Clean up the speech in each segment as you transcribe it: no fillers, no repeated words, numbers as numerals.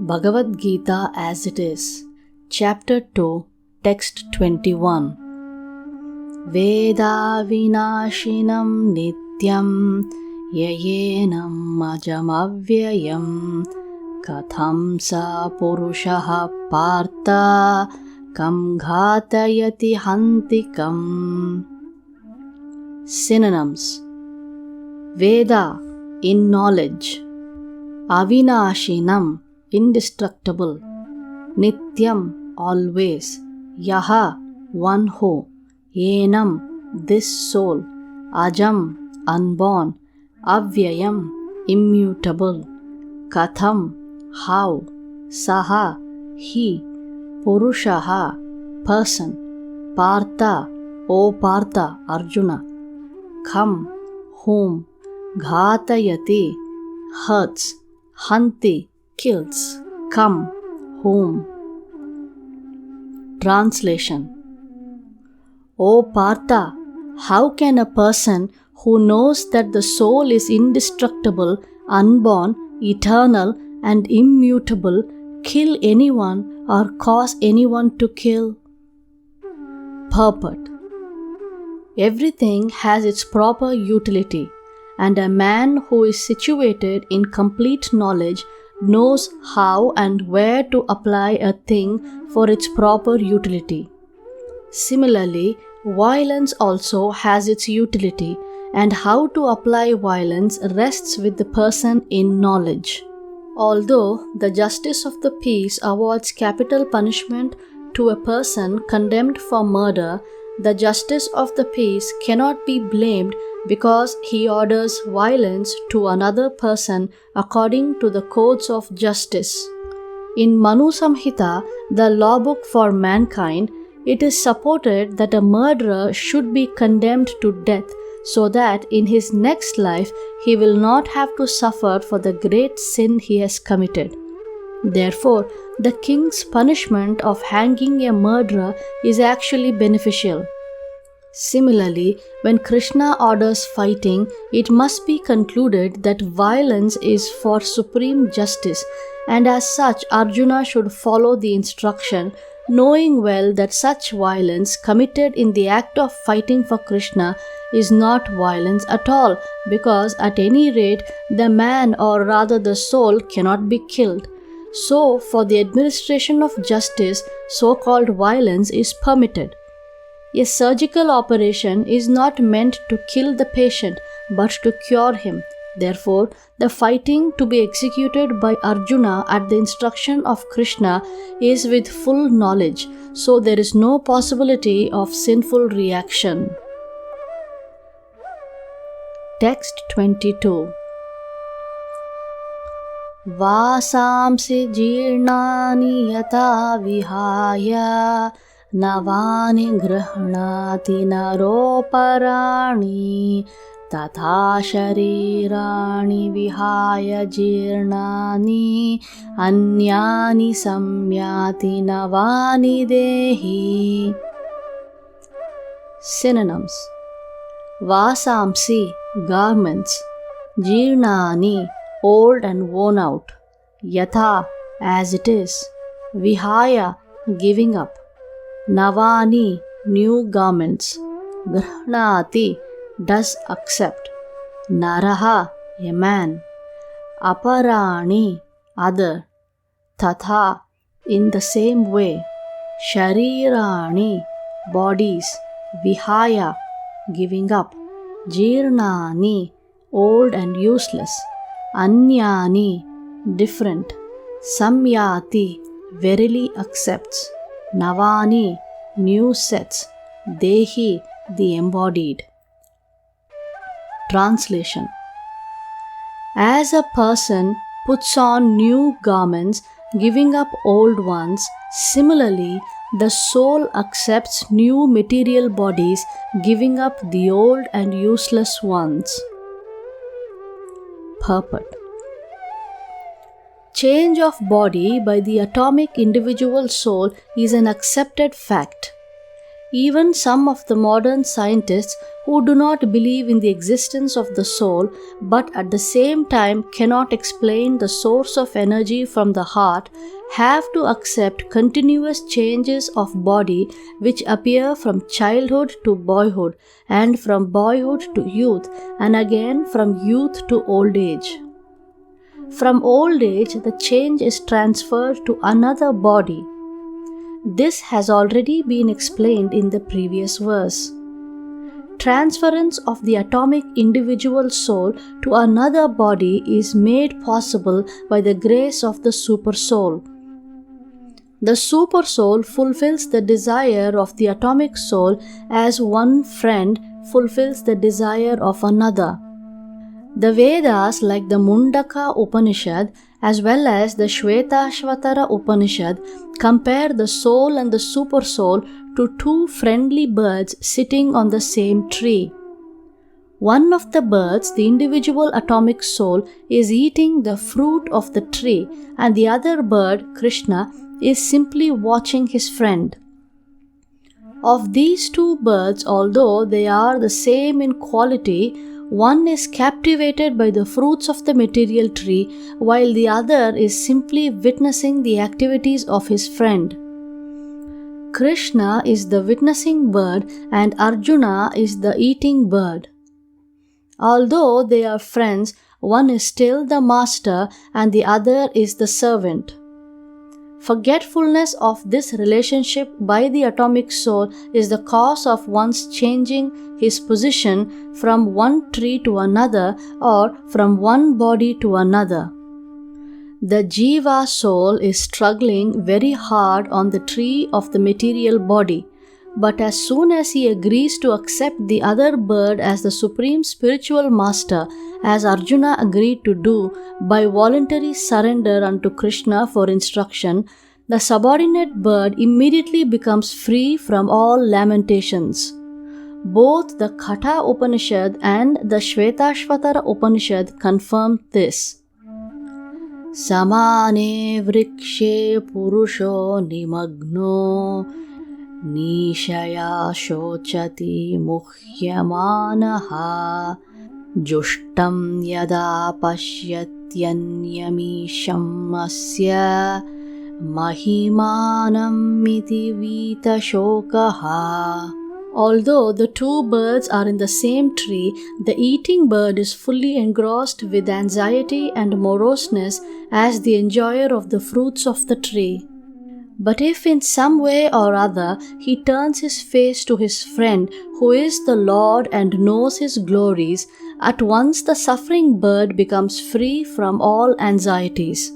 Bhagavad Gita as it is, Chapter 2, Text 21. Veda vinashinam nityam yayenam ajamavyayam katham sa purushaha partha kam ghatayati hantikam. Synonyms: Veda, in knowledge; Avinashinam, indestructible; Nityam, always; Yaha, one who; Yenam, this soul; Ajam, unborn; Avyayam, immutable; Katham, how; Saha, he; Purushaha, person; Partha, O Partha, Arjuna; Kham, whom; Ghatayati, hurts; Hanti, kills; Kam, whom. Translation: O Partha, how can a person who knows that the soul is indestructible, unborn, eternal, and immutable kill anyone or cause anyone to kill? Purport: Everything has its proper utility, and a man who is situated in complete knowledge knows how and where to apply a thing for its proper utility. Similarly, violence also has its utility, and how to apply violence rests with the person in knowledge. Although the justice of the peace awards capital punishment to a person condemned for murder, the justice of the peace cannot be blamed because he orders violence to another person according to the codes of justice. In Manu Samhita, the law book for mankind, it is supported that a murderer should be condemned to death so that in his next life he will not have to suffer for the great sin he has committed. Therefore, the king's punishment of hanging a murderer is actually beneficial. Similarly, when Krishna orders fighting, it must be concluded that violence is for supreme justice, and as such Arjuna should follow the instruction, knowing well that such violence committed in the act of fighting for Krishna is not violence at all, because at any rate the man, or rather the soul, cannot be killed. So, for the administration of justice, so-called violence is permitted. A surgical operation is not meant to kill the patient, but to cure him. Therefore, the fighting to be executed by Arjuna at the instruction of Krishna is with full knowledge, so there is no possibility of sinful reaction. Text 22. Vasamsi jirnani yata vihaya navani grihnati naroparani tatha sharirani vihaya jirnani anyani samyati navani dehi. Synonyms: Vasamsi, garments; Jirnani, old and worn out; Yatha, as it is; Vihaya, giving up; Navani, new garments; Grihnati, does accept; Naraha, a man; Aparani, other; Tatha, in the same way; Sharirani, bodies; Vihaya, giving up; Jirnani, old and useless; Anyani, different; Samyati, verily accepts; Navani, new sets; Dehi, the embodied. Translation: As a person puts on new garments, giving up old ones, similarly, the soul accepts new material bodies, giving up the old and useless ones. Purport: Change of body by the atomic individual soul is an accepted fact. Even some of the modern scientists who do not believe in the existence of the soul but at the same time cannot explain the source of energy from the heart have to accept continuous changes of body which appear from childhood to boyhood and from boyhood to youth and again from youth to old age. From old age, the change is transferred to another body. This has already been explained in the previous verse. Transference of the atomic individual soul to another body is made possible by the grace of the Supersoul. The Supersoul fulfills the desire of the atomic soul as one friend fulfills the desire of another. The Vedas like the Mundaka Upanishad as well as the Shvetashvatara Upanishad compare the soul and the supersoul to two friendly birds sitting on the same tree. One of the birds, the individual atomic soul, is eating the fruit of the tree and the other bird, Krishna, is simply watching his friend. Of these two birds, although they are the same in quality, one is captivated by the fruits of the material tree, while the other is simply witnessing the activities of his friend. Krishna is the witnessing bird and Arjuna is the eating bird. Although they are friends, one is still the master and the other is the servant. Forgetfulness of this relationship by the atomic soul is the cause of one's changing his position from one tree to another or from one body to another. The Jiva soul is struggling very hard on the tree of the material body, but as soon as he agrees to accept the other bird as the supreme spiritual master, as Arjuna agreed to do by voluntary surrender unto Krishna for instruction, the subordinate bird immediately becomes free from all lamentations. Both the Katha Upanishad and the Shvetashvatara Upanishad confirm this. Samane vrikshe purusho nimagno nishaya shochati muhyamanaha jushtam yada pasyatyanyamisham asya mahimanam iti vita shokaha. Although the two birds are in the same tree, the eating bird is fully engrossed with anxiety and moroseness as the enjoyer of the fruits of the tree. But if in some way or other he turns his face to his friend who is the Lord and knows his glories, at once the suffering bird becomes free from all anxieties.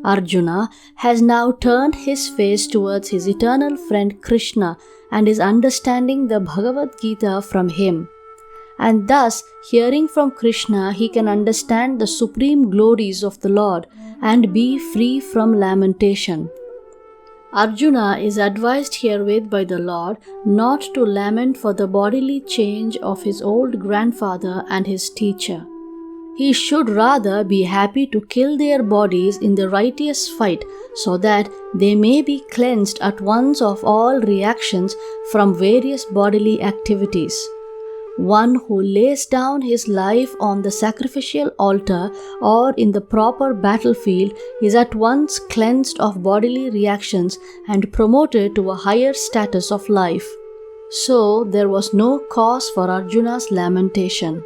Arjuna has now turned his face towards his eternal friend Krishna and is understanding the Bhagavad Gita from him. And thus, hearing from Krishna, he can understand the supreme glories of the Lord and be free from lamentation. Arjuna is advised herewith by the Lord not to lament for the bodily change of his old grandfather and his teacher. He should rather be happy to kill their bodies in the righteous fight so that they may be cleansed at once of all reactions from various bodily activities. One who lays down his life on the sacrificial altar or in the proper battlefield is at once cleansed of bodily reactions and promoted to a higher status of life. So there was no cause for Arjuna's lamentation.